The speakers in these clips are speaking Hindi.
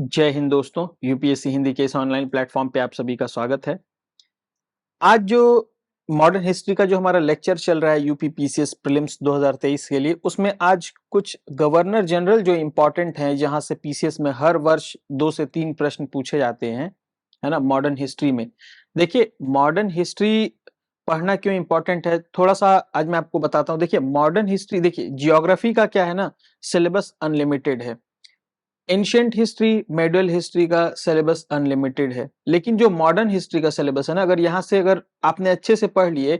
जय हिंद दोस्तों, यूपीएससी हिंदी के इस ऑनलाइन प्लेटफॉर्म पे आप सभी का स्वागत है। आज जो मॉडर्न हिस्ट्री का जो हमारा लेक्चर चल रहा है यूपी पीसीएस प्रीलिम्स 2023 के लिए, उसमें आज कुछ गवर्नर जनरल जो इम्पोर्टेंट हैं, जहां से पीसीएस में हर वर्ष 2 से 3 प्रश्न पूछे जाते हैं, है ना, मॉडर्न हिस्ट्री में। देखिए, मॉडर्न हिस्ट्री पढ़ना क्यों इम्पोर्टेंट है, थोड़ा सा आज मैं आपको बताता हूँ। देखिए, मॉडर्न हिस्ट्री, देखिए जियोग्राफी का क्या है ना, सिलेबस अनलिमिटेड है। एंशियंट हिस्ट्री, मेडल हिस्ट्री का सिलेबस अनलिमिटेड है, लेकिन जो मॉडर्न हिस्ट्री का सिलेबस है ना, अगर आपने अच्छे से पढ़ लिए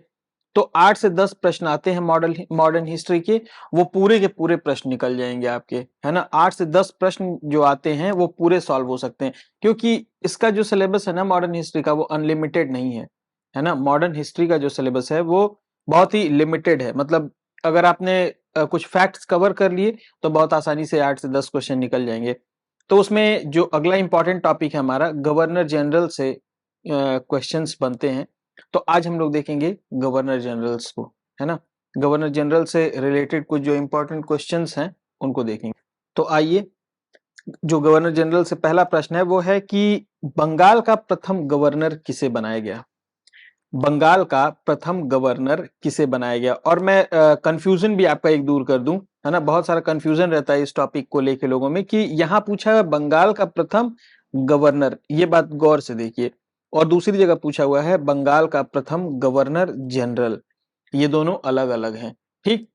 तो 8 से 10 प्रश्न आते हैं मॉडर्न हिस्ट्री के, वो पूरे के पूरे प्रश्न निकल जाएंगे आपके, है ना। 8 से 10 प्रश्न जो आते हैं वो पूरे सॉल्व हो सकते हैं, क्योंकि इसका जो सिलेबस है ना मॉडर्न हिस्ट्री का, वो अनलिमिटेड नहीं है ना। मॉडर्न हिस्ट्री का जो सिलेबस है वो बहुत ही लिमिटेड है। मतलब अगर आपने कुछ फैक्ट्स कवर कर लिए तो बहुत आसानी से 8 से 10 क्वेश्चन निकल जाएंगे। तो उसमें जो अगला इंपॉर्टेंट टॉपिक है हमारा, गवर्नर जनरल से क्वेश्चंस बनते हैं। तो आज हम लोग देखेंगे गवर्नर जनरल्स को, है ना। गवर्नर जनरल से रिलेटेड कुछ जो इंपॉर्टेंट क्वेश्चंस हैं उनको देखेंगे। तो आइए, जो गवर्नर जनरल से पहला प्रश्न है वो है कि बंगाल का प्रथम गवर्नर किसे बनाया गया। बंगाल का प्रथम गवर्नर किसे बनाया गया। और मैं कंफ्यूजन भी आपका एक दूर कर दूं, है ना। बहुत सारा कंफ्यूजन रहता है इस टॉपिक को लेके लोगों में कि यहाँ पूछा है बंगाल का प्रथम गवर्नर, ये बात गौर से देखिए। और दूसरी जगह पूछा हुआ है बंगाल का प्रथम गवर्नर जनरल, ये दोनों अलग अलग हैं, ठीक।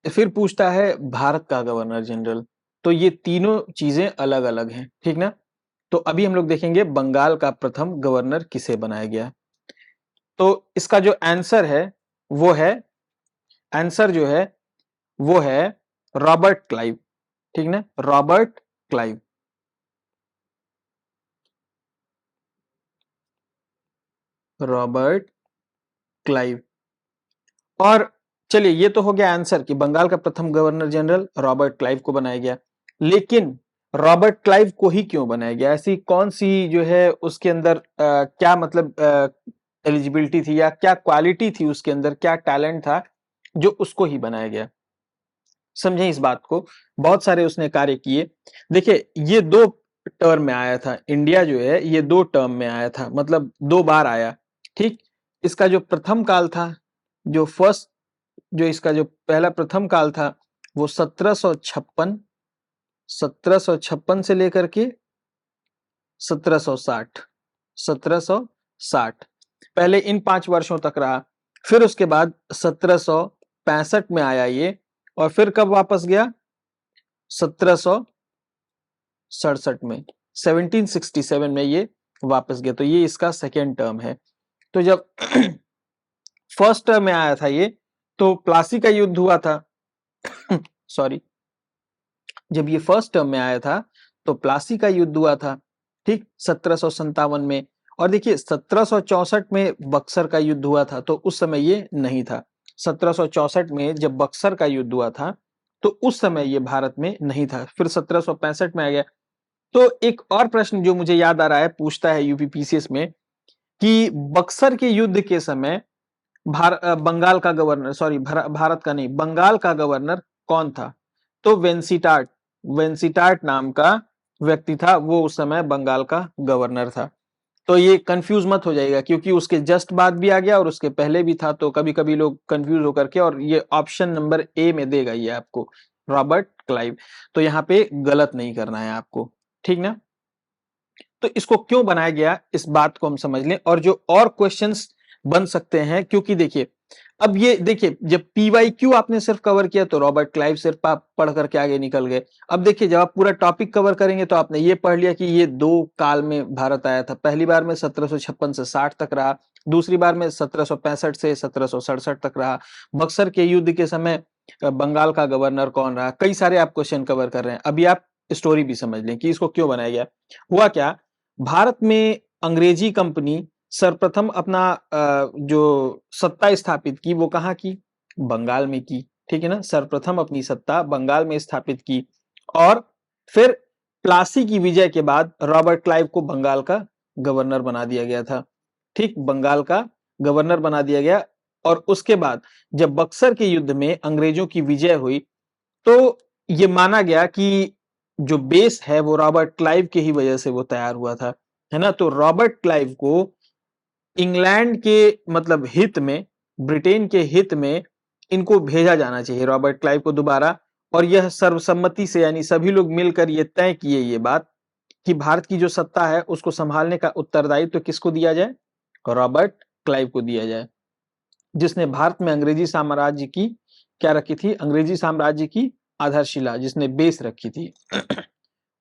फिर पूछता है भारत का गवर्नर जनरल, तो ये तीनों चीजें अलग अलग हैं, ठीक ना। तो अभी हम लोग देखेंगे बंगाल का प्रथम गवर्नर किसे बनाया गया। तो इसका जो आंसर है वो है, आंसर जो है वो है रॉबर्ट क्लाइव, ठीक ना, रॉबर्ट क्लाइव। Robert Clive. और चलिए, ये तो हो गया आंसर कि बंगाल का प्रथम गवर्नर जनरल रॉबर्ट क्लाइव को बनाया गया। लेकिन रॉबर्ट क्लाइव को ही क्यों बनाया गया, ऐसी कौन सी जो है उसके अंदर क्या मतलब एलिजिबिलिटी थी, या क्या क्वालिटी थी उसके अंदर, क्या टैलेंट था जो उसको ही बनाया गया। समझें इस बात को, बहुत सारे उसने कार्य किए। देखिए, ये 2 टर्म में आया था, इंडिया जो है ये 2 टर्म में आया था, मतलब 2 बार आया, ठीक। इसका जो प्रथम काल था, जो फर्स्ट, जो इसका जो पहला प्रथम काल था, वो 1756 से लेकर के 1760, 1760 पहले इन 5 वर्षों तक रहा। फिर उसके बाद 1765 में आया ये, और फिर कब वापस गया, 1767 में, 1767 में ये वापस गया। तो ये इसका सेकेंड टर्म है। तो जब फर्स्ट टर्म में आया था ये, तो प्लासी का युद्ध हुआ था सॉरी, जब ये फर्स्ट टर्म में आया था तो प्लासी का युद्ध हुआ था, ठीक, 1757 में। और देखिए 1764 में बक्सर का युद्ध हुआ था, तो उस समय ये नहीं था। 1764 में जब बक्सर का युद्ध हुआ था तो उस समय ये भारत में नहीं था, फिर 1765 में आ गया। तो एक और प्रश्न जो मुझे याद आ रहा है, पूछता है यूपीपीसीएस में कि बक्सर के युद्ध के समय बंगाल का गवर्नर, सॉरी भारत का नहीं, बंगाल का गवर्नर कौन था। तो वेंसीटाट, वेंसीटाट नाम का व्यक्ति था, वो उस समय बंगाल का गवर्नर था। तो ये कंफ्यूज मत हो जाएगा, क्योंकि उसके जस्ट बाद भी आ गया और उसके पहले भी था, तो कभी कभी लोग कंफ्यूज होकर के, और ये ऑप्शन नंबर ए में देगा ये आपको, रॉबर्ट क्लाइव। तो यहाँ पे गलत नहीं करना है आपको, ठीक ना। तो इसको क्यों बनाया गया, इस बात को हम समझ लें, और जो और क्वेश्चंस बन सकते हैं, क्योंकि देखिए, अब ये देखिए, जब पीवाईक्यू आपने सिर्फ कवर किया तो रॉबर्ट क्लाइव सिर्फ आप पढ़ करके आगे निकल गए। अब देखिए, जब आप पूरा टॉपिक कवर करेंगे तो आपने ये पढ़ लिया कि ये 2 काल में भारत आया था। पहली बार में 1756 से 60 तक रहा, दूसरी बार में 1765 से 1767 तक रहा। बक्सर के युद्ध के समय बंगाल का गवर्नर कौन रहा, कई सारे आप क्वेश्चन कवर कर रहे हैं। अभी आप स्टोरी भी समझ लें कि इसको क्यों बनाया गया। हुआ क्या, भारत में अंग्रेजी कंपनी सर्वप्रथम अपना जो सत्ता स्थापित की वो कहाँ की, बंगाल में की, ठीक है ना। सर्वप्रथम अपनी सत्ता बंगाल में स्थापित की, और फिर प्लासी की विजय के बाद रॉबर्ट क्लाइव को बंगाल का गवर्नर बना दिया गया था, ठीक, बंगाल का गवर्नर बना दिया गया। और उसके बाद जब बक्सर के युद्ध में अंग्रेजों की विजय हुई, तो ये माना गया कि जो बेस है वो रॉबर्ट क्लाइव के ही वजह से वो तैयार हुआ था, है ना। तो रॉबर्ट क्लाइव को इंग्लैंड के मतलब हित में, ब्रिटेन के हित में इनको भेजा जाना चाहिए रॉबर्ट क्लाइव को दोबारा। और यह सर्वसम्मति से, यानी सभी लोग मिलकर ये तय किए ये बात कि भारत की जो सत्ता है उसको संभालने का उत्तरदायित्व तो किसको दिया जाए, रॉबर्ट क्लाइव को दिया जाए, जिसने भारत में अंग्रेजी साम्राज्य की क्या रखी थी, अंग्रेजी साम्राज्य की आधारशिला, जिसने बेस रखी थी।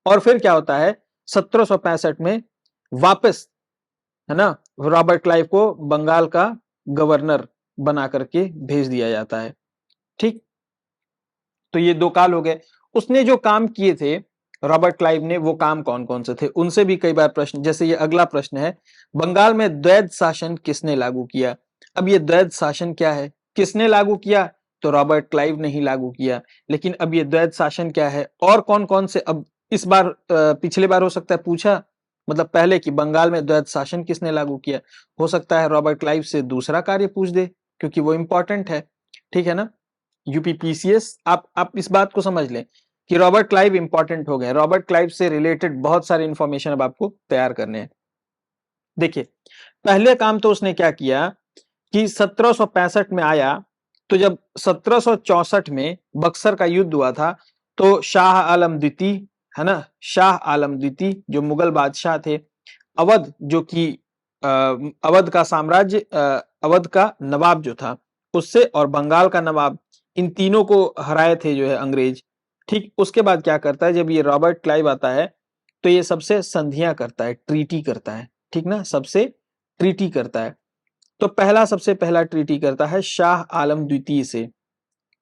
और फिर क्या होता है 1765 में वापस, है ना, रॉबर्ट क्लाइव को बंगाल का गवर्नर बना करके भेज दिया जाता है। ठीक, तो ये दो काल हो गए। उसने जो काम किए थे रॉबर्ट क्लाइव ने, वो काम कौन कौन से थे, उनसे भी कई बार प्रश्न, जैसे ये अगला प्रश्न है, बंगाल में द्वैध शासन किसने लागू किया। अब ये द्वैध शासन क्या है, किसने लागू किया, तो रॉबर्ट क्लाइव ने ही लागू किया। लेकिन अब ये द्वैध शासन क्या है और कौन कौन से, अब इस बार पिछले बार हो सकता है पूछा, मतलब पहले कि बंगाल में द्वैध शासन किसने लागू किया, हो सकता है रॉबर्ट क्लाइव से दूसरा कार्य पूछ दे क्योंकि वो इंपॉर्टेंट है। ठीक है ना, यूपीपीसीएस, आप इस बात को समझ लें कि रॉबर्ट क्लाइव इंपॉर्टेंट हो गए। रॉबर्ट क्लाइव से रिलेटेड बहुत सारे इंफॉर्मेशन अब आपको तैयार करने हैं। देखिए, पहले काम तो उसने क्या किया कि 1765 में आया, तो जब 1764 में बक्सर का युद्ध हुआ था, तो शाह आलम द्वितीय, है ना, शाह आलम द्वितीय जो मुगल बादशाह थे, अवध जो कि अवध का साम्राज्य, अवध का नवाब जो था उससे, और बंगाल का नवाब, इन तीनों को हराए थे जो है अंग्रेज। ठीक, उसके बाद क्या करता है, जब ये रॉबर्ट क्लाइव आता है तो ये सबसे संधियां करता है, ट्रीटी करता है, ठीक ना, सबसे ट्रीटी करता है। तो सबसे पहला ट्रीटी करता है शाह आलम द्वितीय से।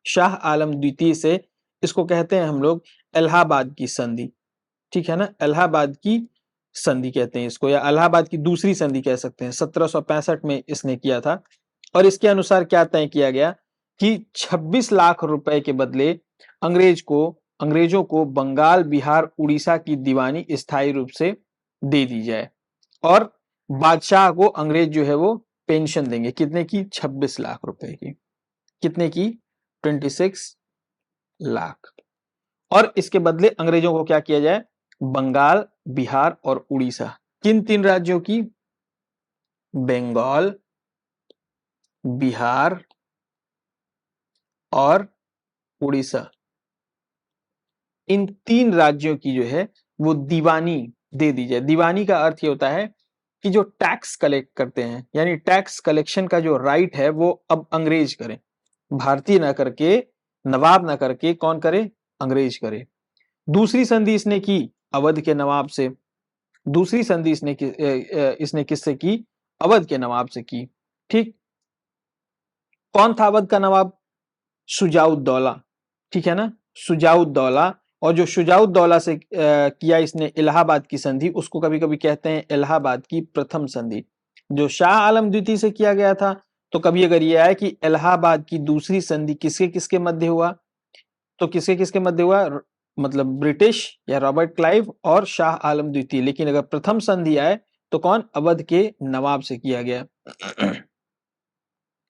शाह आलम द्वितीय से, इसको कहते हैं हम लोग इलाहाबाद की संधि। ठीक है ना, इलाहाबाद की संधि कहते हैं इसको, या इलाहाबाद की दूसरी संधि कह सकते हैं। 1765 में इसने किया था। और इसके अनुसार क्या तय किया गया कि 26 लाख रुपए के बदले अंग्रेजों को बंगाल, बिहार, उड़ीसा की दीवानी स्थायी रूप से दे दी जाए, और बादशाह को अंग्रेज जो है वो पेंशन देंगे, कितने की, 26 लाख रुपए की, कितने की, 26 लाख। और इसके बदले अंग्रेजों को क्या किया जाए, बंगाल, बिहार और उड़ीसा, किन तीन राज्यों की, बंगाल, बिहार और उड़ीसा, इन तीन राज्यों की जो है वो दीवानी दे दी जाए। दीवानी का अर्थ ये होता है कि जो टैक्स कलेक्ट करते हैं, यानी टैक्स कलेक्शन का जो राइट है वो अब अंग्रेज करें, भारतीय ना करके, नवाब ना करके, कौन करे, अंग्रेज करे। दूसरी संधि इसने की अवध के नवाब से। दूसरी संधि इसने किससे की, अवध के नवाब से की। ठीक, कौन था अवध का नवाब, शुजाउद्दौला। ठीक है ना, शुजाउद्दौला। और जो शुजाउद्दौला से किया इसने इलाहाबाद की संधि, उसको कभी कभी कहते हैं इलाहाबाद की प्रथम संधि। जो शाह आलम द्वितीय से किया गया था, तो कभी अगर ये आए कि इलाहाबाद की दूसरी संधि किसके किसके मध्य हुआ, तो किसके किसके मध्य हुआ, मतलब ब्रिटिश या रॉबर्ट क्लाइव और शाह आलम द्वितीय। लेकिन अगर प्रथम संधि आए तो कौन, अवध के नवाब से किया गया।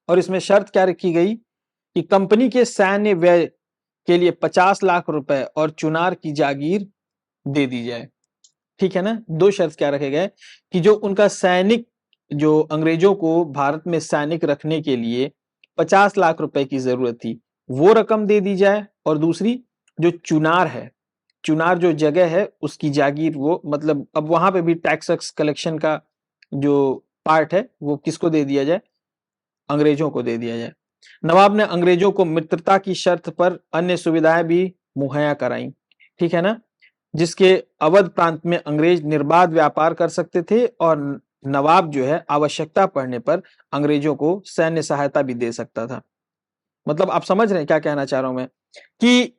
और इसमें शर्त क्या रखी गई कि कंपनी के सैन्य व्यय के लिए 50 लाख रुपए और चुनार की जागीर दे दी जाए। ठीक है ना, दो शर्त क्या रखे गए कि जो उनका सैनिक, जो अंग्रेजों को भारत में सैनिक रखने के लिए 50 लाख रुपए की जरूरत थी, वो रकम दे दी जाए, और दूसरी जो चुनार है, चुनार जो जगह है उसकी जागीर, वो मतलब अब वहां पे भी टैक्स कलेक्शन का जो पार्ट है वो किसको दे दिया जाए, अंग्रेजों को दे दिया जाए। नवाब ने अंग्रेजों को मित्रता की शर्त पर अन्य सुविधाएं भी मुहैया कराई। ठीक है ना, जिसके अवध प्रांत में अंग्रेज निर्बाध व्यापार कर सकते थे, और नवाब जो है आवश्यकता पड़ने पर अंग्रेजों को सैन्य सहायता भी दे सकता था। मतलब आप समझ रहे हैं क्या कहना चाह रहा हूं मैं, कि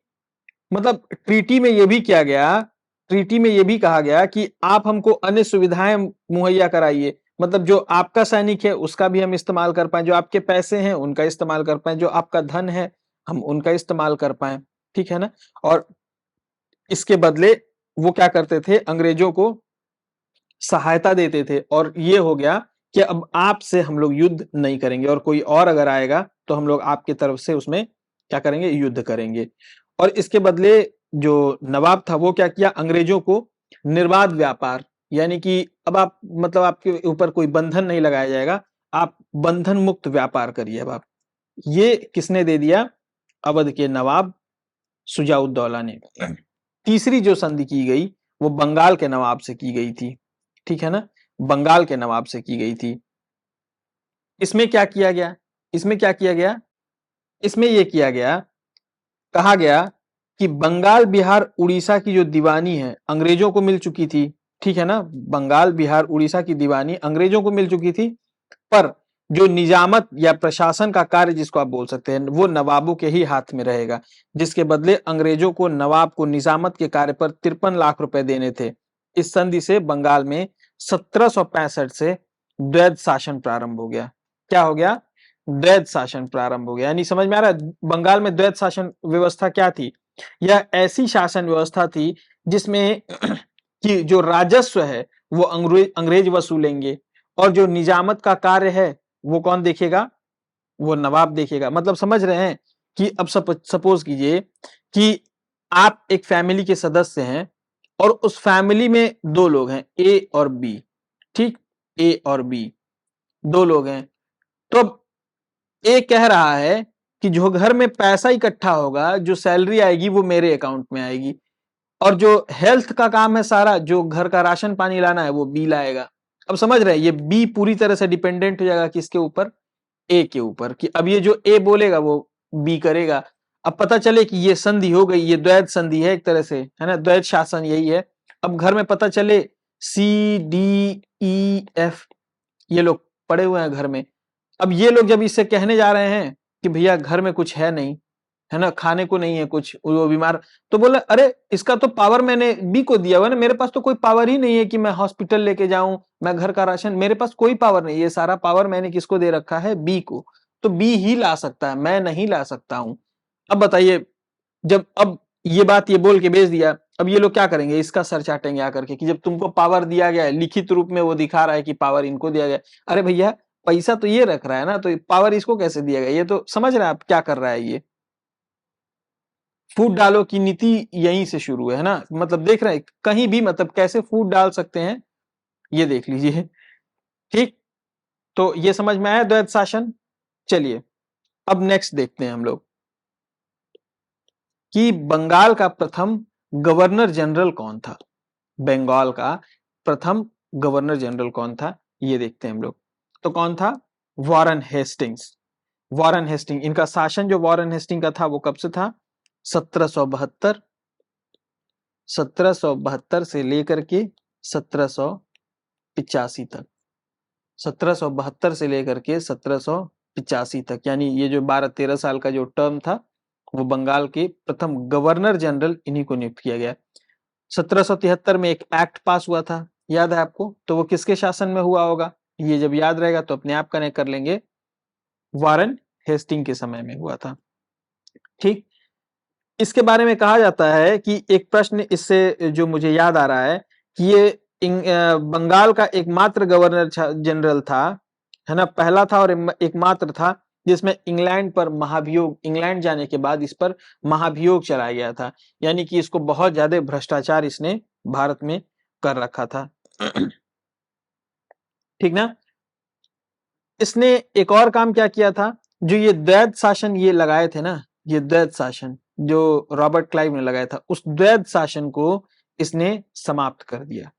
मतलब ट्रीटी में यह भी किया गया, ट्रीटी में यह भी कहा गया कि आप हमको अन्य सुविधाएं मुहैया कराइए, मतलब जो आपका सैनिक है उसका भी हम इस्तेमाल कर पाए, जो आपके पैसे हैं उनका इस्तेमाल कर पाए, जो आपका धन है हम उनका इस्तेमाल कर पाए। ठीक है ना, और इसके बदले वो क्या करते थे, अंग्रेजों को सहायता देते थे। और ये हो गया कि अब आपसे हम लोग युद्ध नहीं करेंगे, और कोई और अगर आएगा तो हम लोग आपके तरफ से उसमें क्या करेंगे, युद्ध करेंगे। और इसके बदले जो नवाब था वो क्या किया, अंग्रेजों को निर्बाध व्यापार, यानी कि अब आप मतलब आपके ऊपर कोई बंधन नहीं लगाया जाएगा, आप बंधन मुक्त व्यापार करिए अब आप। ये किसने दे दिया, अवध के नवाब शुजाउद्दौला ने। तीसरी जो संधि की गई वो बंगाल के नवाब से की गई थी, ठीक है ना, बंगाल के नवाब से की गई थी। इसमें क्या किया गया, इसमें क्या किया गया, इसमें यह किया गया, कहा गया कि बंगाल बिहार उड़ीसा की जो दीवानी है अंग्रेजों को मिल चुकी थी, ठीक है ना, बंगाल बिहार उड़ीसा की दीवानी अंग्रेजों को मिल चुकी थी, पर जो निजामत या प्रशासन का कार्य जिसको आप बोल सकते हैं वो नवाबों के ही हाथ में रहेगा, जिसके बदले अंग्रेजों को नवाब को निजामत के कार्य पर 53 लाख रुपए देने थे। इस संधि से बंगाल में 1765 से द्वैध शासन प्रारंभ हो गया। क्या हो गया, द्वैध शासन प्रारंभ हो गया। यानी समझ में आ रहा है बंगाल में द्वैध शासन व्यवस्था क्या थी, यह ऐसी शासन व्यवस्था थी जिसमें कि जो राजस्व है वो अंग्रेज वसूलेंगे और जो निजामत का कार्य है वो कौन देखेगा, वो नवाब देखेगा। मतलब समझ रहे हैं कि अब सपोज कीजिए कि आप एक फैमिली के सदस्य हैं और उस फैमिली में दो लोग हैं, ए और बी, ठीक, ए और बी दो लोग हैं। तो अब ए कह रहा है कि जो घर में पैसा इकट्ठा होगा, जो सैलरी आएगी वो मेरे अकाउंट में आएगी, और जो हेल्थ का काम है सारा, जो घर का राशन पानी लाना है वो बी लाएगा। अब समझ रहे हैं ये बी पूरी तरह से डिपेंडेंट हो जाएगा किसके ऊपर, ए के ऊपर, कि अब ये जो ए बोलेगा वो बी करेगा। अब पता चले कि ये संधि हो गई, ये द्वैध संधि है एक तरह से, है ना, द्वैध शासन यही है। अब घर में पता चले सी डी ई एफ ये लोग पड़े हुए हैं घर में, अब ये लोग जब इससे कहने जा रहे हैं कि भैया घर में कुछ है नहीं, है ना, खाने को नहीं है कुछ, वो बीमार, तो बोले अरे इसका तो पावर मैंने बी को दिया हुआ ना, मेरे पास तो कोई पावर ही नहीं है कि मैं हॉस्पिटल लेके जाऊं, मैं घर का राशन, मेरे पास कोई पावर नहीं, ये सारा पावर मैंने किसको दे रखा है, बी को, तो बी ही ला सकता है, मैं नहीं ला सकता हूं। अब बताइए, जब अब ये बात ये बोल के भेज दिया, अब ये लोग क्या करेंगे, इसका सर चाटेंगे आकर के कि जब तुमको पावर दिया गया है, लिखित रूप में वो दिखा रहा है कि पावर इनको दिया गया, अरे भैया पैसा तो ये रख रहा है ना, तो पावर इसको कैसे दिया गया, ये तो समझ रहे हैं आप क्या कर रहा है ये। फूट डालो की नीति यहीं से शुरू है ना, मतलब देख रहे हैं कहीं भी मतलब कैसे फूट डाल सकते हैं, ये देख लीजिए, ठीक। तो ये समझ में आया द्वैध शासन। चलिए अब नेक्स्ट देखते हैं हम लोग कि बंगाल का प्रथम गवर्नर जनरल कौन था, बंगाल का प्रथम गवर्नर जनरल कौन था, ये देखते हैं हम लोग। तो कौन था, वॉरेन हेस्टिंग्स। वॉरेन हेस्टिंग, इनका शासन जो वॉरेन हेस्टिंग का था वो कब से था, 1772 1772 से लेकर के 1785 तक, 1772 से लेकर के 1785 तक, यानी ये जो 12-13 साल का जो टर्म था वो बंगाल के प्रथम गवर्नर जनरल इन्हीं को नियुक्त किया गया। 1773 में एक एक्ट पास हुआ था, याद है आपको, तो वो किसके शासन में हुआ होगा, ये जब याद रहेगा तो अपने आप कनेक्ट कर लेंगे, वॉरेन हेस्टिंग के समय में हुआ था, ठीक। इसके बारे में कहा जाता है कि एक प्रश्न इससे जो मुझे याद आ रहा है कि ये बंगाल का एकमात्र गवर्नर जनरल था, है ना, पहला था और एकमात्र था जिसमें इंग्लैंड पर महाभियोग, इंग्लैंड जाने के बाद इस पर महाभियोग चलाया गया था, यानी कि इसको बहुत ज्यादा भ्रष्टाचार इसने भारत में कर रखा था, ठीक ना। इसने एक और काम क्या किया था, जो ये द्वैध शासन ये लगाए थे ना, ये द्वैध शासन जो रॉबर्ट क्लाइव ने लगाया था, उस द्वैध शासन को इसने समाप्त कर दिया,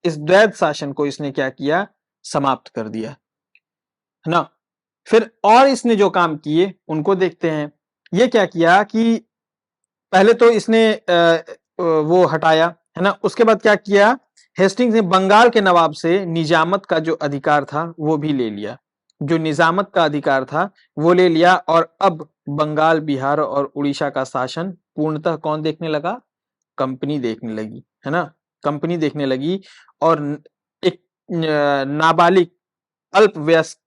इस द्वैध शासन को इसने क्या किया, समाप्त कर दिया, है ना। फिर और इसने जो काम किए उनको देखते हैं। ये क्या किया कि पहले तो इसने वो हटाया, है ना, उसके बाद क्या किया, हेस्टिंग्स ने बंगाल के नवाब से निजामत का जो अधिकार था वो भी ले लिया, जो निजामत का अधिकार था वो ले लिया, और अब बंगाल बिहार और उड़ीसा का शासन पूर्णतः कौन देखने लगा, कंपनी देखने लगी, है ना, कंपनी देखने लगी। और एक नाबालिग अल्पवयस्क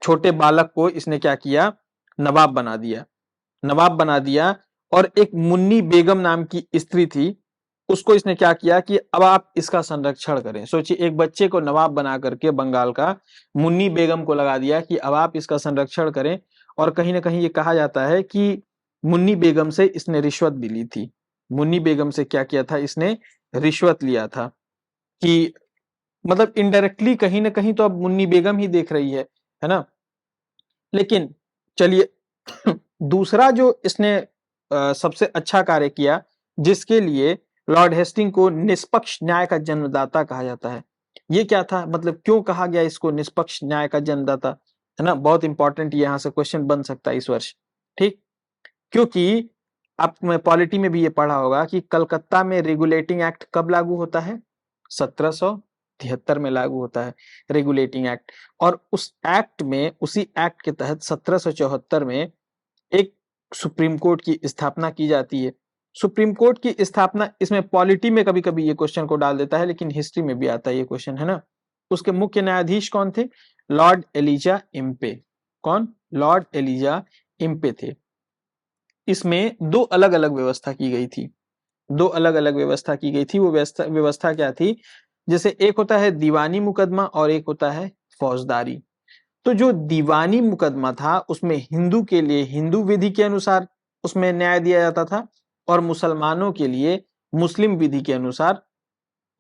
छोटे बालक को इसने क्या किया, नवाब बना दिया, नवाब बना दिया। और एक मुन्नी बेगम नाम की स्त्री थी, उसको इसने क्या किया कि अब आप इसका संरक्षण करें। सोचिए एक बच्चे को नवाब बना करके बंगाल का, मुन्नी बेगम को लगा दिया कि अब आप इसका संरक्षण करें। और कहीं ना कहीं ये कहा जाता है कि मुन्नी बेगम से इसने रिश्वत भी ली थी। मुन्नी बेगम से क्या किया था इसने, रिश्वत लिया था। कि मतलब इनडायरेक्टली कहीं ना कहीं तो अब मुन्नी बेगम ही देख रही है ना। लेकिन चलिए दूसरा जो इसने सबसे अच्छा कार्य किया, जिसके लिए लॉर्ड हेस्टिंग को निष्पक्ष न्याय का जन्मदाता कहा जाता है, ये क्या था, मतलब क्यों कहा गया इसको निष्पक्ष न्याय का जन्मदाता, है ना। बहुत इंपॉर्टेंट यहां से क्वेश्चन बन सकता है इस वर्ष। ठीक, क्योंकि आपने पॉलिटी में भी ये पढ़ा होगा कि कलकत्ता में रेगुलेटिंग एक्ट कब लागू होता है, 1773 में लागू होता है रेगुलेटिंग एक्ट। और उस एक्ट में, उसी एक्ट के तहत 1774 में एक सुप्रीम कोर्ट की स्थापना की जाती है। सुप्रीम कोर्ट की स्थापना, इसमें पॉलिटी में कभी कभी ये क्वेश्चन को डाल देता है, लेकिन हिस्ट्री में भी आता है ये क्वेश्चन, है ना। उसके मुख्य न्यायाधीश कौन थे, लॉर्ड एलिजा इम्पे। कौन, लॉर्ड एलिजा इम्पे थे। इसमें दो अलग अलग व्यवस्था की गई थी, दो अलग अलग व्यवस्था की गई थी। वो व्यवस्था क्या थी, जैसे एक होता है दीवानी मुकदमा और एक होता है फौजदारी। तो जो दीवानी मुकदमा था उसमें हिंदू के लिए हिंदू विधि के अनुसार उसमें न्याय दिया जाता था, और मुसलमानों के लिए मुस्लिम विधि के अनुसार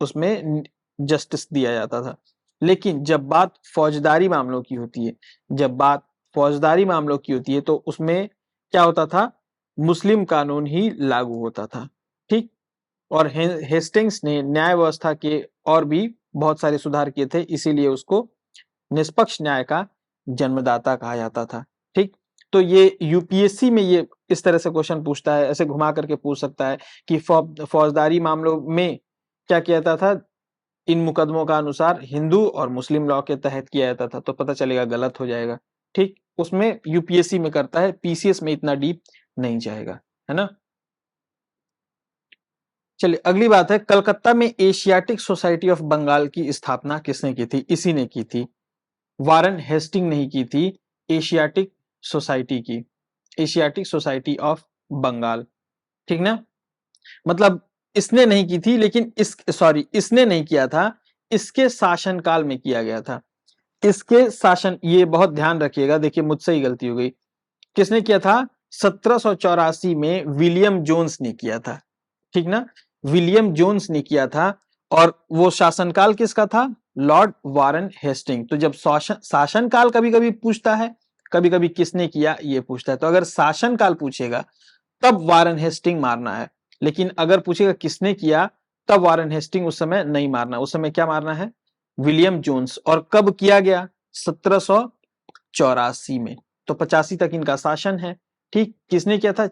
उसमें जस्टिस दिया जाता था। लेकिन जब बात फौजदारी मामलों की होती है, जब बात फौजदारी मामलों की होती है, तो उसमें क्या होता था, मुस्लिम कानून ही लागू होता था। ठीक, और हेस्टिंग्स ने न्याय व्यवस्था के और भी बहुत सारे सुधार किए थे, इसीलिए उसको निष्पक्ष न्याय का जन्मदाता कहा जाता था। ठीक, तो ये यूपीएससी में ये इस तरह से क्वेश्चन पूछता है, ऐसे घुमा करके पूछ सकता है कि फौजदारी मामलों में क्या किया जाता था, इन मुकदमों का अनुसार हिंदू और मुस्लिम लॉ के तहत किया जाता था, तो पता चलेगा गलत हो जाएगा। ठीक, उसमें यूपीएससी में करता है, पीसीएस में इतना डीप नहीं जाएगा, है ना। चलिए अगली बात है, कलकत्ता में एशियाटिक सोसाइटी ऑफ बंगाल की स्थापना किसने की थी, इसी ने की थी, वारन हेस्टिंग नहीं की थी। एशियाटिक सोसाइटी की, एशियाटिक सोसाइटी ऑफ बंगाल, ठीक ना। मतलब इसने नहीं की थी, लेकिन इसने नहीं किया था, इसके शासनकाल में किया गया था। इसके शासन, ये बहुत ध्यान रखिएगा, देखिए मुझसे ही गलती हो गई। किसने किया था, 1784 में विलियम जोन्स ने किया था, ठीक ना। विलियम जोन्स ने किया था, और वो शासनकाल किसका था, लॉर्ड वारन हेस्टिंग। तो जब शासनकाल कभी कभी पूछता है, कभी कभी किसने किया ये पूछता है, तो अगर शासनकाल पूछेगा तब वारन हेस्टिंग मारना है, लेकिन अगर पूछेगा किसने किया तब वारन हेस्टिंग उस समय नहीं मारना, उस समय क्या मारना है, विलियम जोन्स। और कब किया गया, 1784 में। तो 85 तक इनका शासन है। ठीक, किसने किया था,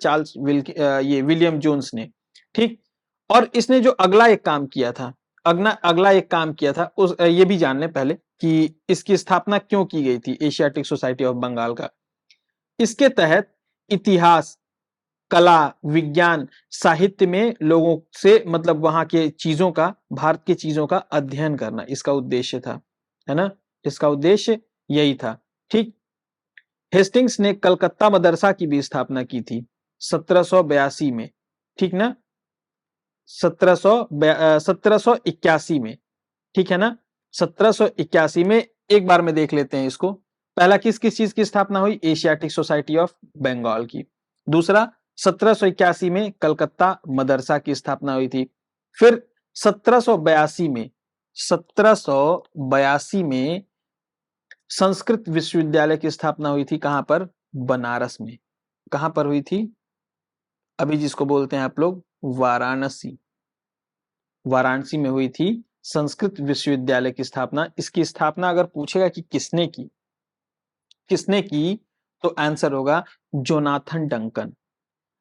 ये विलियम जोन्स ने। ठीक, और इसने जो अगला एक काम किया था, अगला एक काम किया था, ये भी जान लें पहले कि इसकी स्थापना क्यों की गई थी, एशियाटिक सोसाइटी ऑफ बंगाल का। इसके तहत इतिहास, कला, विज्ञान, साहित्य में लोगों से, मतलब वहां के चीजों का, भारत के चीजों का अध्ययन करना इसका उद्देश्य था, है ना। इसका उद्देश्य यही था। ठीक, हेस्टिंग्स ने कलकत्ता मदरसा की भी स्थापना की थी 1782 में, ठीक ना, 1781 में, ठीक है ना। 1781 में, एक बार में देख लेते हैं इसको। पहला किस किस चीज की स्थापना हुई, एशियाटिक सोसाइटी ऑफ बंगाल की। दूसरा, 1781 में कलकत्ता मदरसा की स्थापना हुई थी। फिर 1782 में, 1782 में संस्कृत विश्वविद्यालय की स्थापना हुई थी, कहां पर, बनारस में। कहां पर हुई थी, अभी जिसको बोलते हैं आप लोग वाराणसी, वाराणसी में हुई थी संस्कृत विश्वविद्यालय की स्थापना। इसकी स्थापना अगर पूछेगा कि किसने की, किसने की, तो आंसर होगा जोनाथन डंकन।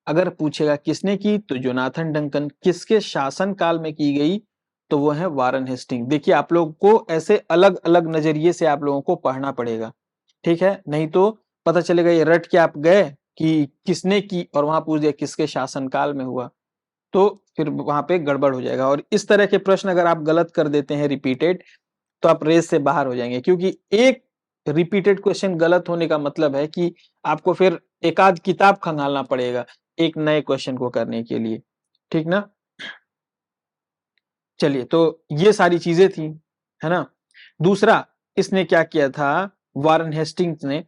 अगर पूछेगा किसने की, तो जोनाथन डंकन। किसके शासन काल में की गई, तो वो है वारन हेस्टिंग। देखिए आप लोग को ऐसे अलग अलग नजरिए से आप लोगों को पढ़ना पड़ेगा, ठीक है, नहीं तो पता चलेगा ये रट के आप गए कि किसने की और वहां पूछ दिया किसके शासनकाल में हुआ, तो फिर वहां पे गड़बड़ हो जाएगा। और इस तरह के प्रश्न अगर आप गलत कर देते हैं रिपीटेड, तो आप रेस से बाहर हो जाएंगे, क्योंकि एक रिपीटेड क्वेश्चन गलत होने का मतलब है कि आपको फिर एक आध किताब खंगालना पड़ेगा एक नए क्वेश्चन को करने के लिए, ठीक ना। चलिए, तो ये सारी चीजें थी, है ना। दूसरा, इसने क्या किया था, वारन हेस्टिंग्स ने,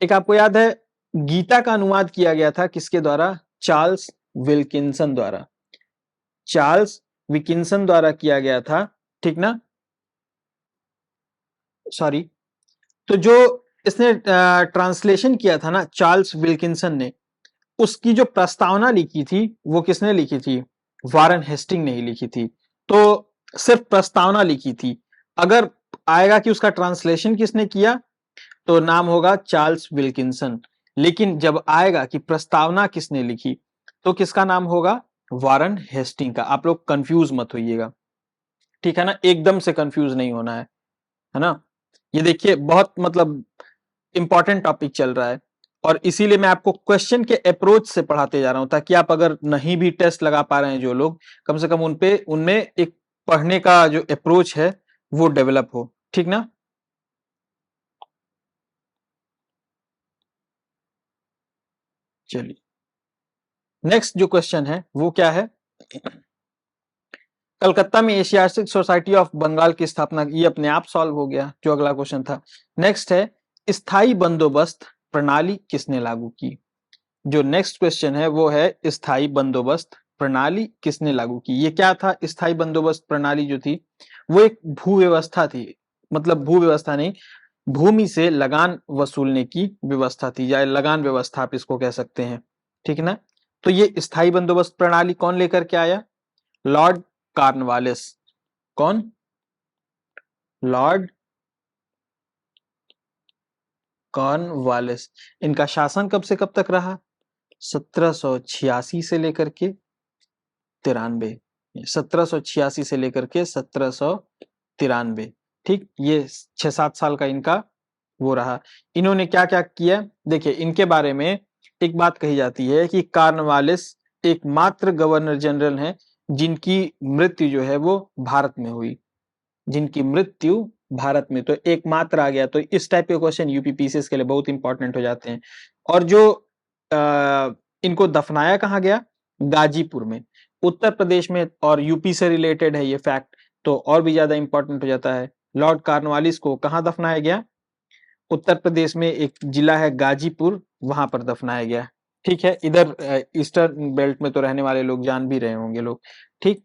एक आपको याद है गीता का अनुवाद किया गया था किसके द्वारा? चार्ल्स विल्किंसन द्वारा। चार्ल्स विल्किंसन द्वारा किया गया था, ठीक ना? सॉरी, तो जो इसने ट्रांसलेशन किया था ना चार्ल्स विल्किंसन ने, उसकी जो प्रस्तावना लिखी थी वो किसने लिखी थी? वारन हेस्टिंग ने ही लिखी थी। तो सिर्फ प्रस्तावना लिखी थी। अगर आएगा कि उसका ट्रांसलेशन किसने किया तो नाम होगा चार्ल्स विल्किंसन। लेकिन जब आएगा कि प्रस्तावना किसने लिखी तो किसका नाम होगा? वारन हेस्टिंग का। आप लोग कंफ्यूज मत होइएगा, ठीक है ना? एकदम से कंफ्यूज नहीं होना है ना? ये देखिए बहुत मतलब इंपॉर्टेंट टॉपिक चल रहा है और इसीलिए मैं आपको क्वेश्चन के अप्रोच से पढ़ाते जा रहा हूं, ताकि आप अगर नहीं भी टेस्ट लगा पा रहे हैं जो लोग, कम से कम उनमें एक पढ़ने का जो अप्रोच है वो डेवलप हो, ठीक ना? चलिए, नेक्स्ट जो क्वेश्चन है वो क्या है? कलकत्ता में एशियाटिक सोसाइटी ऑफ बंगाल की स्थापना, ये अपने आप सॉल्व हो गया, जो अगला क्वेश्चन था। नेक्स्ट है, स्थायी बंदोबस्त प्रणाली किसने लागू की? जो नेक्स्ट क्वेश्चन है वो है स्थायी बंदोबस्त प्रणाली किसने लागू की? ये क्या था? स्थायी बंदोबस्त प्रणाली जो थी वो एक भू व्यवस्था थी, मतलब भू व्यवस्था नहीं, भूमि से लगान वसूलने की व्यवस्था थी, या लगान व्यवस्था आप इसको कह सकते हैं, ठीक है ना? तो ये स्थायी बंदोबस्त प्रणाली कौन लेकर के आया? Lord Cornwallis. कौन? Lord Cornwallis. इनका शासन कब से कब तक रहा? 1786 से लेकर के 93। 1786 से लेकर के 1793, ठीक? ये 6-7 साल का इनका वो रहा। इन्होंने क्या क्या किया? देखिए, इनके बारे में एक बात कही जाती है कि कॉर्नवालिस एकमात्र गवर्नर जनरल हैं जिनकी मृत्यु जो है वो भारत में हुई, जिनकी मृत्यु भारत में। तो एकमात्र आ गया, तो इस टाइप के क्वेश्चन यूपीपीसीएस के लिए बहुत इंपॉर्टेंट हो जाते हैं। और जो इनको दफनाया कहाँ गया? गाजीपुर में, उत्तर प्रदेश में, और यूपी से रिलेटेड है ये फैक्ट, तो और भी ज्यादा इंपॉर्टेंट हो जाता है। लॉर्ड कॉर्नवालिस को कहाँ दफनाया गया? उत्तर प्रदेश में एक जिला है गाजीपुर, वहां पर दफनाया गया, ठीक है? इधर ईस्टर्न बेल्ट में तो रहने वाले लोग जान भी रहे होंगे लोग, ठीक?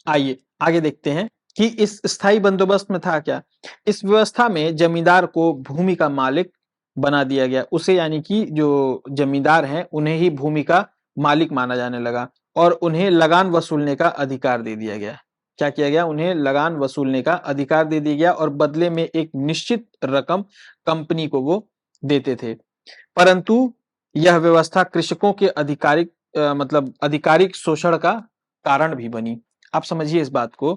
आइए आगे देखते हैं कि इस स्थायी बंदोबस्त में था क्या। इस व्यवस्था में जमींदार को भूमि का मालिक बना दिया गया, उसे यानी कि जो जमींदार हैं उन्हें ही भूमि का मालिक माना जाने लगा, और उन्हें लगान वसूलने का अधिकार दे दिया गया। क्या किया गया? उन्हें लगान वसूलने का अधिकार दे दिया गया, और बदले में एक निश्चित रकम कंपनी को वो देते थे। परंतु यह व्यवस्था कृषकों के आधिकारिक मतलब आधिकारिक शोषण का कारण भी बनी। आप समझिए इस बात को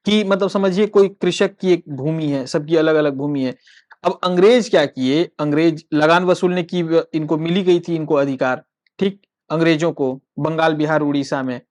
कि मतलब समझिए कोई कृषक की एक भूमि है, सबकी अलग अलग भूमि है। अब अंग्रेज क्या किए? अंग्रेज लगान वसूलने की इनको मिली गई थी इनको अधिकार, ठीक? अंग्रेजों को बंगाल, बिहार, उड़ीसा में,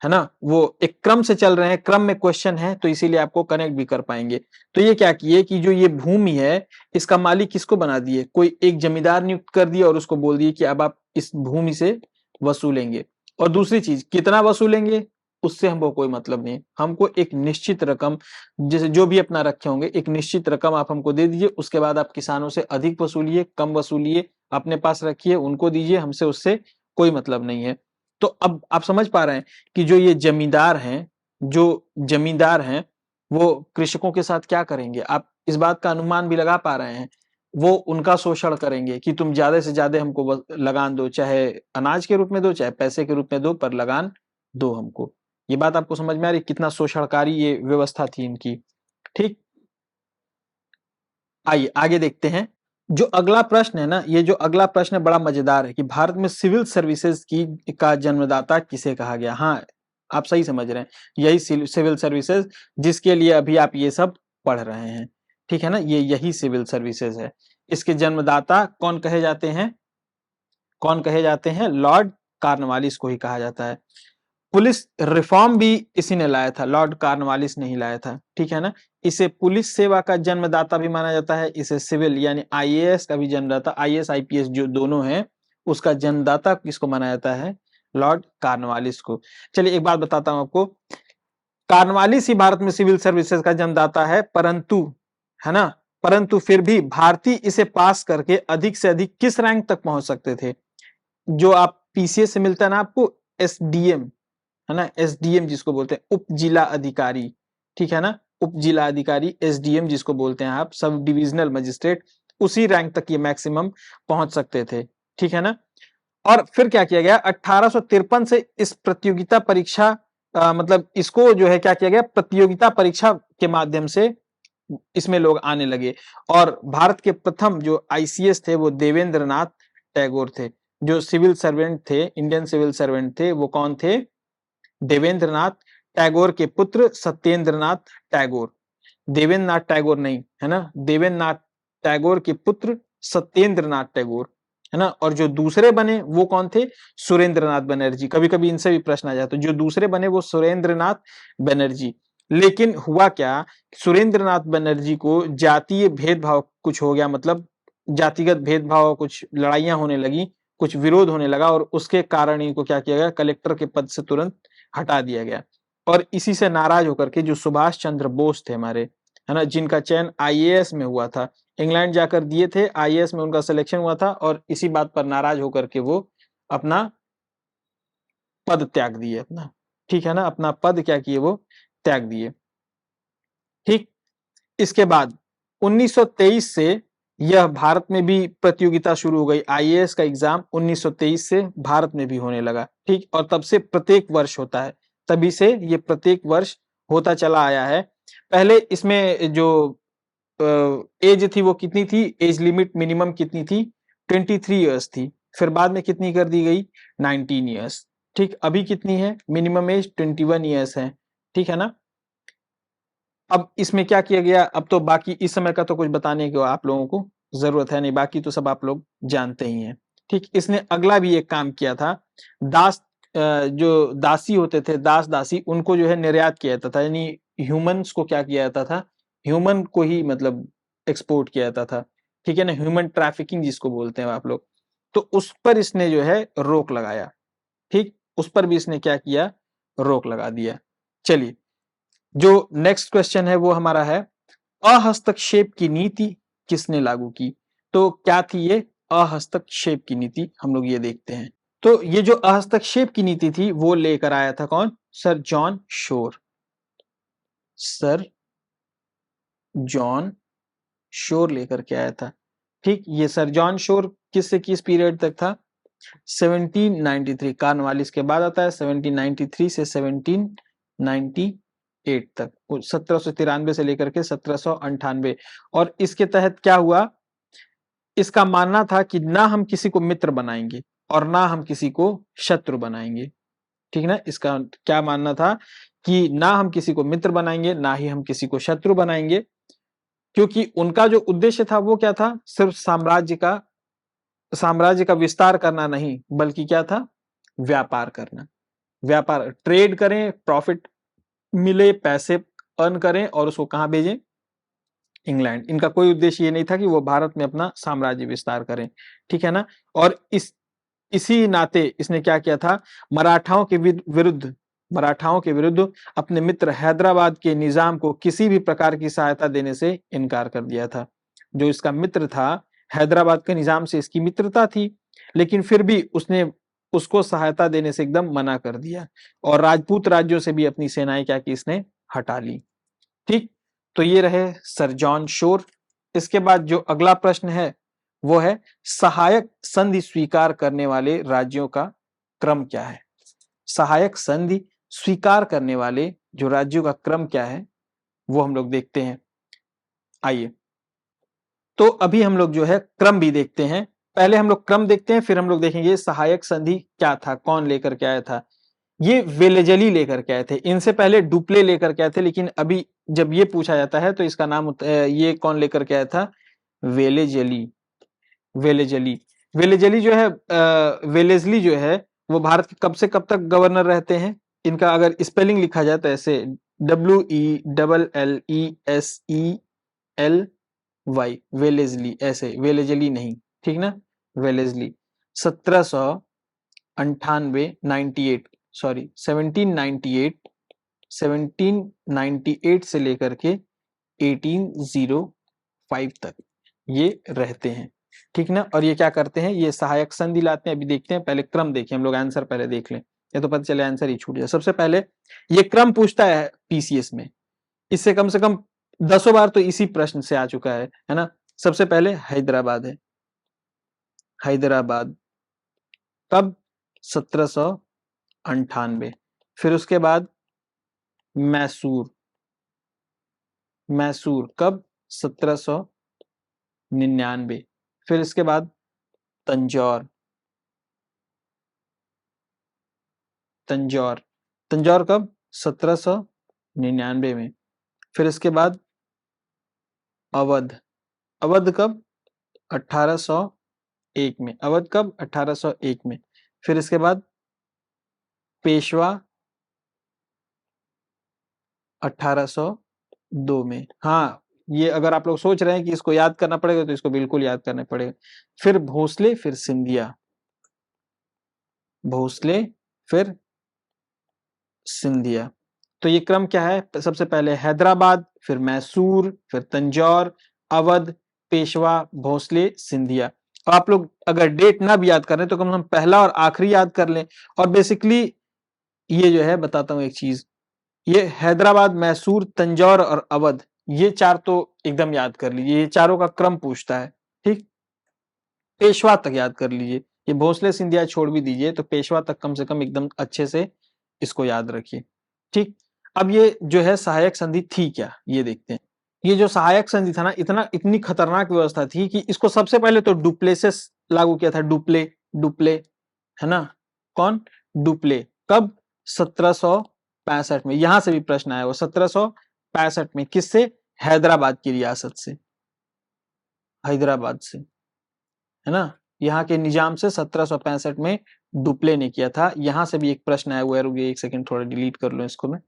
है ना? वो एक क्रम से चल रहे हैं, क्रम में क्वेश्चन है तो इसीलिए आपको कनेक्ट भी कर पाएंगे। तो ये क्या किए कि जो ये भूमि है इसका मालिक किसको बना दिए? कोई एक जमींदार नियुक्त कर दिया, और उसको बोल दिए कि अब आप इस भूमि से वसूलेंगे। और दूसरी चीज, कितना वसूलेंगे उससे हमको कोई मतलब नहीं, हमको एक निश्चित रकम, जैसे जो भी अपना रखे होंगे, एक निश्चित रकम आप हमको दे दीजिए, उसके बाद आप किसानों से अधिक वसूलिए, कम वसूलिए, अपने पास रखिए, उनको दीजिए, हमसे उससे कोई मतलब नहीं है। तो अब आप समझ पा रहे हैं कि जो ये जमींदार हैं, जो जमींदार हैं, वो कृषकों के साथ क्या करेंगे? आप इस बात का अनुमान भी लगा पा रहे हैं। वो उनका शोषण करेंगे कि तुम ज्यादा से ज्यादा हमको लगान दो, चाहे अनाज के रूप में दो, चाहे पैसे के रूप में दो, पर लगान दो हमको। ये बात आपको समझ में आ रही कितना शोषणकारी ये व्यवस्था थी इनकी, ठीक? आइए आगे देखते हैं। जो अगला प्रश्न है ना, ये जो अगला प्रश्न है बड़ा मजेदार है कि भारत में सिविल सर्विसेज की का जन्मदाता किसे कहा गया? हाँ, आप सही समझ रहे हैं, यही सिविल सर्विसेज जिसके लिए अभी आप ये सब पढ़ रहे हैं, ठीक है ना? ये यही सिविल सर्विसेज है। इसके जन्मदाता कौन कहे जाते हैं? कौन कहे जाते हैं? लॉर्ड कॉर्नवालिस को ही कहा जाता है। पुलिस रिफॉर्म भी इसी ने लाया था, लॉर्ड कॉर्नवालिस ने ही लाया था, ठीक है ना? इसे पुलिस सेवा का जन्मदाता भी माना जाता है, इसे सिविल यानी आईएएस का भी जन्मदाता, आईएएस आईपीएस जो दोनों हैं, उसका जन्मदाता किसको माना जाता है? लॉर्ड कॉर्नवालिस को। चलिए एक बात बताता हूं आपको, कॉर्नवालिस ही भारत में सिविल सर्विसेज का जन्मदाता है, परंतु, है ना, परंतु फिर भी भारतीय इसे पास करके अधिक से अधिक किस रैंक तक पहुंच सकते थे? जो आप पीसीएस से मिलता है ना आपको, एसडीएम, है ना, एसडीएम जिसको बोलते हैं उप जिला अधिकारी, ठीक है ना, उप जिला अधिकारी एसडीएम जिसको बोलते हैं आप, सब डिविजनल मजिस्ट्रेट, उसी रैंक तक ये मैक्सिमम पहुंच सकते थे, ठीक है ना। और फिर क्या किया गया, 1853 से इस प्रतियोगिता परीक्षा मतलब इसको जो है क्या किया गया, प्रतियोगिता परीक्षा के माध्यम से इसमें लोग आने लगे। और भारत के प्रथम जो आईसीएस थे वो देवेंद्र नाथ टैगोर थे। जो सिविल सर्वेंट थे, इंडियन सिविल सर्वेंट थे, वो कौन थे? देवेंद्र नाथ टैगोर के पुत्र सत्येंद्र नाथ टैगोर। देवेंद्र नाथ टैगोर नहीं, है ना, देवेंद्र नाथ टैगोर के पुत्र सत्येंद्र नाथ टैगोर, है ना। और जो दूसरे बने वो कौन थे? सुरेंद्र नाथ बनर्जी। कभी कभी इनसे भी प्रश्न आ जाता है, जो दूसरे बने वो सुरेंद्र नाथ बनर्जी। लेकिन हुआ क्या, सुरेंद्र नाथ बनर्जी को जातीय भेदभाव कुछ हो गया, मतलब जातिगत भेदभाव, कुछ लड़ाइयां होने लगी, कुछ विरोध होने लगा, और उसके कारण इनको क्या किया गया, कलेक्टर के पद से तुरंत हटा दिया गया। और इसी से नाराज होकर के जो सुभाष चंद्र बोस थे हमारे, है ना, जिनका चयन आईएएस में हुआ था, इंग्लैंड जाकर दिए थे, आईएएस में उनका सिलेक्शन हुआ था, और इसी बात पर नाराज होकर के वो अपना पद त्याग दिए अपना, ठीक है ना, अपना पद क्या किए, वो त्याग दिए। ठीक, इसके बाद 1923 से यह भारत में भी प्रतियोगिता शुरू हो गई। आईएएस का एग्जाम 1923 से भारत में भी होने लगा, ठीक, और तब से प्रत्येक वर्ष होता है, तभी से ये प्रत्येक वर्ष होता चला आया है। पहले इसमें जो एज थी वो कितनी थी, एज लिमिट मिनिमम कितनी थी, 23 ईयर्स थी। फिर बाद में कितनी कर दी गई, 19 ईयर्स। ठीक, अभी कितनी है, मिनिमम एज 21 ईयर्स है, ठीक है ना। अब इसमें क्या किया गया, अब तो बाकी इस समय का तो कुछ बताने की आप लोगों को जरूरत है नहीं, बाकी तो सब आप लोग जानते ही हैं। ठीक, इसने अगला भी एक काम किया था, दास जो दासी होते थे, दास दासी, उनको जो है निर्यात किया जाता था, यानी ह्यूमंस को क्या किया जाता था, ह्यूमन को ही मतलब एक्सपोर्ट किया जाता था, ठीक है ना, ह्यूमन ट्रैफिकिंग जिसको बोलते हैं आप लोग। तो उस पर इसने जो है रोक लगाया, ठीक, उस पर भी इसने क्या किया, रोक लगा दिया। चलिए, जो नेक्स्ट क्वेश्चन है वो हमारा है, अहस्तक्षेप की नीति किसने लागू की? तो क्या थी ये अहस्तक्षेप की नीति, हम लोग ये देखते हैं। तो ये जो अहस्तक्षेप की नीति थी वो लेकर आया था कौन? Sir John Shore. Sir John Shore लेकर के आया था। ठीक, ये सर जॉन शोर किस से किस पीरियड तक था? 1793, कॉर्नवालिस के बाद आता है, 1793 से 1798 तक, 1793 से लेकर के 1798। और इसके तहत क्या हुआ, इसका मानना था कि ना हम किसी को मित्र बनाएंगे और ना हम किसी को शत्रु बनाएंगे, ठीक ना। इसका क्या मानना था कि ना हम किसी को मित्र बनाएंगे, ना ही हम किसी को शत्रु बनाएंगे, क्योंकि उनका जो उद्देश्य था वो क्या था, सिर्फ साम्राज्य का विस्तार करना नहीं, बल्कि क्या था, व्यापार करना, व्यापार, ट्रेड करें, प्रॉफिट मिले, पैसे अर्न करें और उसको कहां भेजें, इंग्लैंड। इनका कोई उद्देश्य ये नहीं था कि वो भारत में अपना साम्राज्य विस्तार करें, ठीक है ना। और इसी नाते इसने क्या किया था, मराठाओं के विरुद्ध अपने मित्र हैदराबाद के निजाम को किसी भी प्रकार की सहायता देने से इनकार कर दिया था। जो इसका मित्र था, हैदराबाद के निजाम से इसकी मित्रता थी, लेकिन फिर भी उसने उसको सहायता देने से एकदम मना कर दिया, और राजपूत राज्यों से भी अपनी सेनाएं क्या की, इसने हटा ली। ठीक, तो ये रहे सर जॉन शोर। इसके बाद जो अगला प्रश्न है वो है, सहायक संधि स्वीकार करने वाले राज्यों का क्रम क्या है? सहायक संधि स्वीकार करने वाले जो राज्यों का क्रम क्या है वो हम लोग देखते हैं। आइए, तो अभी हम लोग जो है क्रम भी देखते हैं। पहले हम लोग क्रम देखते हैं, फिर हम लोग देखेंगे सहायक संधि क्या था, कौन लेकर के आया था। ये वेलेजली लेकर के आए थे, इनसे पहले डुप्ले लेकर के आए थे, लेकिन अभी जब ये पूछा जाता है तो इसका नाम ये कौन लेकर के आया था, वेलेजली। वेलेजली वेलेजली जो है, वेलेजली जो है वो भारत के कब से कब तक गवर्नर रहते हैं? इनका अगर स्पेलिंग लिखा जाए तो ऐसे, WELLESELY, वेलेजली, ऐसे, वेलेजली नहीं, ठीक ना, वेलेजली। 1798, 98, सॉरी 1798, 1798 से लेकर के 1805 5 तक ये रहते हैं, ठीक ना। और ये क्या करते हैं, ये सहायक संधि लाते हैं। अभी देखते हैं, पहले क्रम देखें हम लोग, आंसर पहले देख लें, ये तो पता चले आंसर ही छूट जाए। सबसे पहले ये क्रम पूछता है पीसीएस में, इससे कम से कम 10 बार तो इसी प्रश्न से आ चुका है ना। सबसे पहले हैदराबाद है, हैदराबाद कब, 1798। फिर उसके बाद मैसूर, मैसूर कब, 1799। फिर इसके बाद तंजौर, तंजौर, तंजौर कब, 1799 में। फिर इसके बाद अवध, अवध कब, 1801 में। अवध कब, 1801 में। फिर इसके बाद पेशवा, 1802 में। हाँ, ये अगर आप लोग सोच रहे हैं कि इसको याद करना पड़ेगा तो इसको बिल्कुल याद करना पड़ेगा। फिर भोसले, फिर सिंधिया, भोसले फिर सिंधिया। तो ये क्रम क्या है, सबसे पहले हैदराबाद, फिर मैसूर, फिर तंजौर, अवध, पेशवा, भोसले, सिंधिया। और आप लोग अगर डेट ना भी याद कर रहे तो कम से कम पहला और आखिरी याद कर लें। और बेसिकली ये जो है, बताता हूं एक चीज, ये हैदराबाद, मैसूर, तंजौर और अवध, ये चार तो एकदम याद कर लीजिए, ये चारों का क्रम पूछता है, ठीक। पेशवा तक याद कर लीजिए, ये भोसले सिंधिया छोड़ भी दीजिए, तो पेशवा तक कम से कम एकदम अच्छे से इसको याद रखिए, ठीक। अब ये जो है सहायक संधि थी क्या, ये देखते हैं। ये जो सहायक संधि था ना, इतनी खतरनाक व्यवस्था थी कि इसको सबसे पहले तो डुप्लेसिस लागू किया था। डुप्ले, डुप्ले है ना, कौन, डुप्ले कब, 1765 में। यहां से भी प्रश्न आया वो 1765 में, किससे, हैदराबाद की रियासत से, हैदराबाद से, है ना। यहाँ के निजाम से 1765 में डुप्ले ने किया था। यहां से भी एक प्रश्न आया हुआ है, रुकिए एक सेकंड, थोड़ा डिलीट कर लो इसको मैं।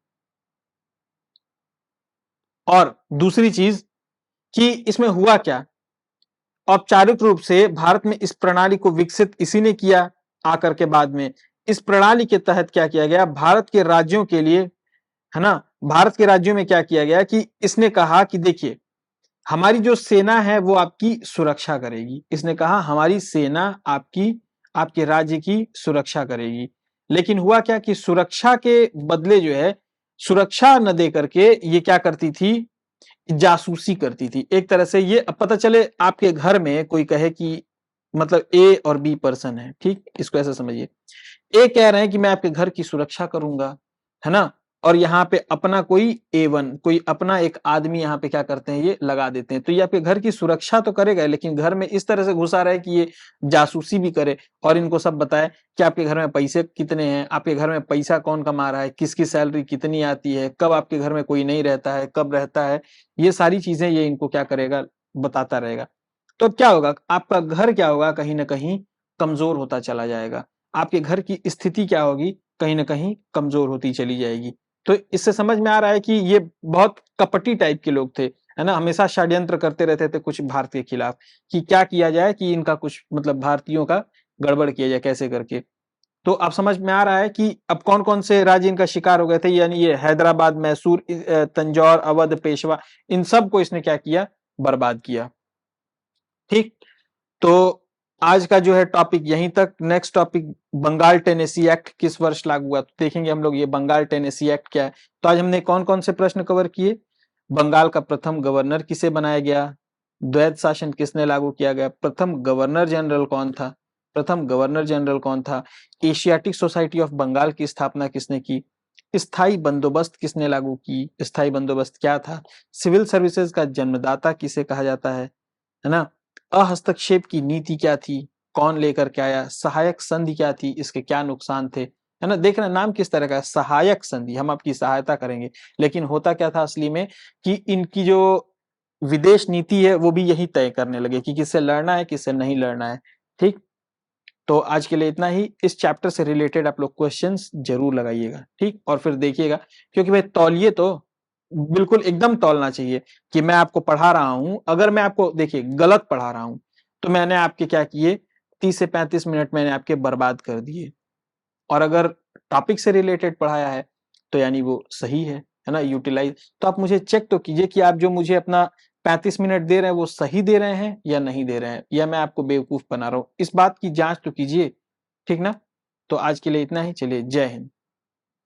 और दूसरी चीज कि इसमें हुआ क्या, औपचारिक रूप से भारत में इस प्रणाली को विकसित इसी ने किया आकर के बाद में। इस प्रणाली के तहत क्या किया गया, भारत के राज्यों के लिए, है ना, भारत के राज्यों में क्या किया गया कि इसने कहा कि देखिए, हमारी जो सेना है वो आपकी सुरक्षा करेगी। इसने कहा हमारी सेना आपकी, आपके राज्य की सुरक्षा करेगी। लेकिन हुआ क्या कि सुरक्षा के बदले जो है, सुरक्षा न दे करके ये क्या करती थी, जासूसी करती थी। एक तरह से ये, अब पता चले आपके घर में कोई कहे कि, मतलब ए और बी पर्सन है, ठीक, इसको ऐसा समझिए। ए कह रहे हैं कि मैं आपके घर की सुरक्षा करूंगा, है ना। और यहाँ पे अपना कोई A1, कोई अपना एक आदमी यहाँ पे क्या करते हैं, ये लगा देते हैं। तो ये आपके घर की सुरक्षा तो करेगा, लेकिन घर में इस तरह से घुसा रहे कि ये जासूसी भी करे और इनको सब बताए कि आपके घर में पैसे कितने हैं, आपके घर में पैसा कौन कमा रहा है, किसकी सैलरी कितनी आती है, कब आपके घर में कोई नहीं रहता है, कब रहता है, ये सारी चीजें ये इनको क्या करेगा, बताता रहेगा। तो अब क्या होगा, आपका घर क्या होगा, कहीं ना कहीं कमजोर होता चला जाएगा। आपके घर की स्थिति क्या होगी, कहीं ना कहीं कमजोर होती चली जाएगी। तो इससे समझ में आ रहा है कि ये बहुत कपटी टाइप के लोग थे, है ना, हमेशा षड्यंत्र करते रहते थे कुछ भारत के खिलाफ, कि क्या किया जाए कि इनका कुछ, मतलब भारतीयों का गड़बड़ किया जाए कैसे करके। तो अब समझ में आ रहा है कि अब कौन कौन से राज्य इनका शिकार हो गए थे, यानी ये हैदराबाद, मैसूर, तंजौर, अवध, पेशवा, इन सब को इसने क्या किया, बर्बाद किया, ठीक। तो आज का जो है टॉपिक यहीं तक। Next topic, Bengal tenancy act किस वर्ष लागू हुआ, तो देखेंगे हम लोग ये बंगाल टेनेसी एक्ट क्या है। तो आज हमने कौन कौन से प्रश्न कवर किए, बंगाल का प्रथम गवर्नर किसे बनाया गया, द्वैध शासन किसने लागू किया गया, प्रथम गवर्नर जनरल कौन था, प्रथम गवर्नर जनरल कौन था, एशियाटिक सोसाइटी ऑफ बंगाल की स्थापना किसने की, स्थायी बंदोबस्त किसने लागू की, स्थायी बंदोबस्त क्या था, सिविल सर्विसेज का जन्मदाता किसे कहा जाता है ना, अहस्तक्षेप की नीति क्या थी, कौन लेकर के आया, सहायक संधि क्या थी, इसके क्या नुकसान थे, है ना। देखना नाम किस तरह का है, सहायक संधि, हम आपकी सहायता करेंगे। लेकिन होता क्या था असली में कि इनकी जो विदेश नीति है वो भी यही तय करने लगे कि किससे लड़ना है, किससे नहीं लड़ना है, ठीक। तो आज के लिए इतना ही। इस चैप्टर से रिलेटेड आप लोग क्वेश्चंस जरूर लगाइएगा, ठीक, और फिर देखिएगा, क्योंकि भाई तौलिए तो बिल्कुल एकदम तौलना चाहिए कि मैं आपको पढ़ा रहा हूं, अगर मैं आपको देखिए गलत पढ़ा रहा हूं तो मैंने आपके क्या किए, 30 से 35 मिनट मैंने आपके बर्बाद कर दिए। और अगर टॉपिक से रिलेटेड पढ़ाया है तो यानी वो सही है ना, यूटिलाइज। तो आप मुझे चेक तो कीजिए कि आप जो मुझे अपना 35 मिनट दे रहे हैं वो सही दे रहे हैं या नहीं दे रहे हैं, या मैं आपको बेवकूफ बना रहा हूं, इस बात की जांच तो कीजिए, ठीक ना। तो आज के लिए इतना ही, चलिए जय हिंद।